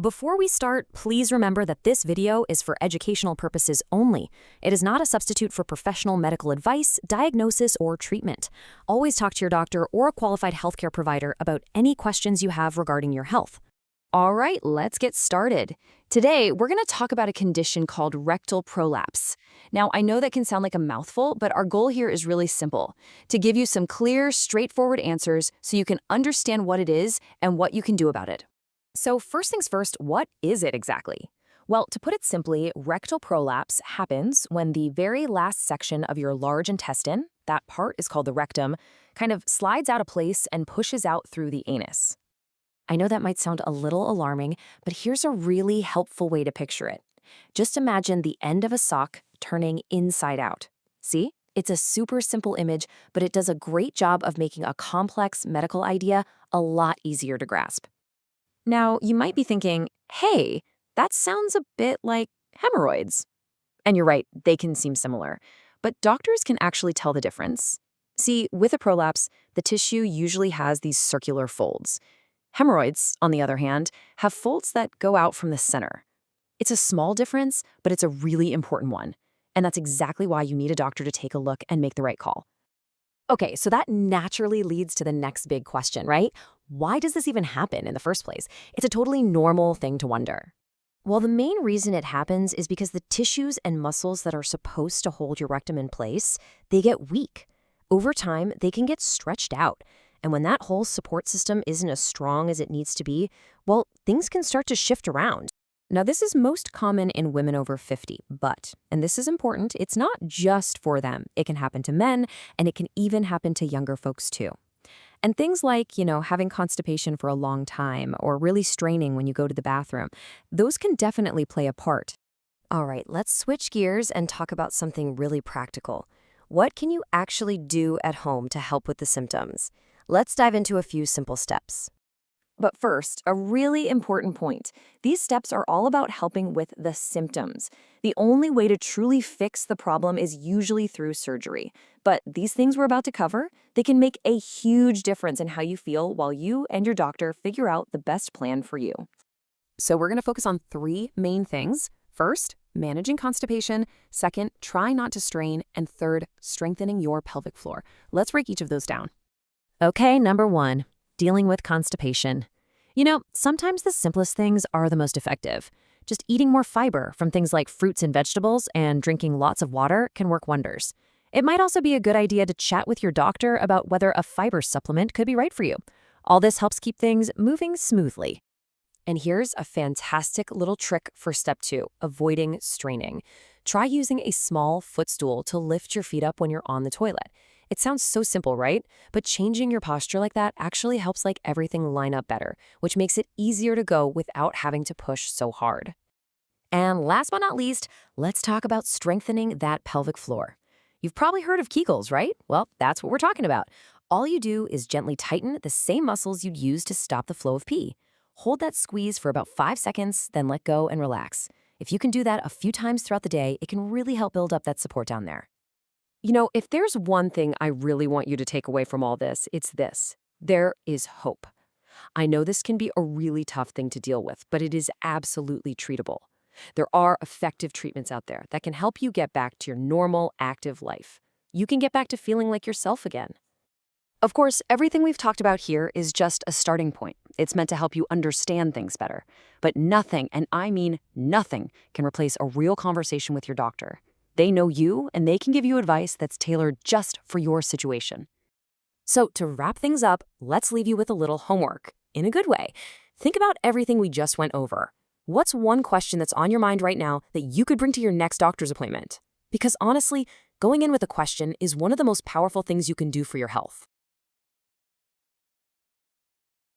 Before we start, please remember that this video is for educational purposes only. It is not a substitute for professional medical advice, diagnosis, or treatment. Always talk to your doctor or a qualified healthcare provider about any questions you have regarding your health. All right, let's get started. Today, we're going to talk about a condition called rectal prolapse. Now, I know that can sound like a mouthful, but our goal here is really simple: to give you some clear, straightforward answers so you can understand what it is and what you can do about it. So first things first, what is it exactly? Well, to put it simply, rectal prolapse happens when the very last section of your large intestine, that part is called the rectum, kind of slides out of place and pushes out through the anus. I know that might sound a little alarming, but here's a really helpful way to picture it. Just imagine the end of a sock turning inside out. See? It's a super simple image, but it does a great job of making a complex medical idea a lot easier to grasp. Now, you might be thinking, hey, that sounds a bit like hemorrhoids. And you're right, they can seem similar. But doctors can actually tell the difference. See, with a prolapse, the tissue usually has these circular folds. Hemorrhoids, on the other hand, have folds that go out from the center. It's a small difference, but it's a really important one. And that's exactly why you need a doctor to take a look and make the right call. Okay, so that naturally leads to the next big question, right? Why does this even happen in the first place? It's a totally normal thing to wonder. Well, the main reason it happens is because the tissues and muscles that are supposed to hold your rectum in place, they get weak. Over time, they can get stretched out. And when that whole support system isn't as strong as it needs to be, well, things can start to shift around. Now, this is most common in women over 50, but, and this is important, it's not just for them. It can happen to men, and it can even happen to younger folks too. And things like, having constipation for a long time or really straining when you go to the bathroom, those can definitely play a part. All right, let's switch gears and talk about something really practical. What can you actually do at home to help with the symptoms? Let's dive into a few simple steps. But first, a really important point. These steps are all about helping with the symptoms. The only way to truly fix the problem is usually through surgery. But these things we're about to cover, they can make a huge difference in how you feel while you and your doctor figure out the best plan for you. So we're going to focus on three main things. First, managing constipation. Second, try not to strain. And third, strengthening your pelvic floor. Let's break each of those down. Okay, number one, dealing with constipation. Sometimes the simplest things are the most effective. Just eating more fiber from things like fruits and vegetables and drinking lots of water can work wonders. It might also be a good idea to chat with your doctor about whether a fiber supplement could be right for you. All this helps keep things moving smoothly. And here's a fantastic little trick for step 2, avoiding straining. Try using a small footstool to lift your feet up when you're on the toilet. It sounds so simple, right? But changing your posture like that actually helps everything line up better, which makes it easier to go without having to push so hard. And last but not least, let's talk about strengthening that pelvic floor. You've probably heard of Kegels, right? Well, that's what we're talking about. All you do is gently tighten the same muscles you'd use to stop the flow of pee. Hold that squeeze for about 5 seconds, then let go and relax. If you can do that a few times throughout the day, it can really help build up that support down there. If there's one thing I really want you to take away from all this, it's this: there is hope. I know this can be a really tough thing to deal with, but it is absolutely treatable. There are effective treatments out there that can help you get back to your normal, active life. You can get back to feeling like yourself again. Of course, everything we've talked about here is just a starting point. It's meant to help you understand things better. But nothing, and I mean nothing, can replace a real conversation with your doctor. They know you, and they can give you advice that's tailored just for your situation. So to wrap things up, let's leave you with a little homework, in a good way. Think about everything we just went over. What's one question that's on your mind right now that you could bring to your next doctor's appointment? Because honestly, going in with a question is one of the most powerful things you can do for your health.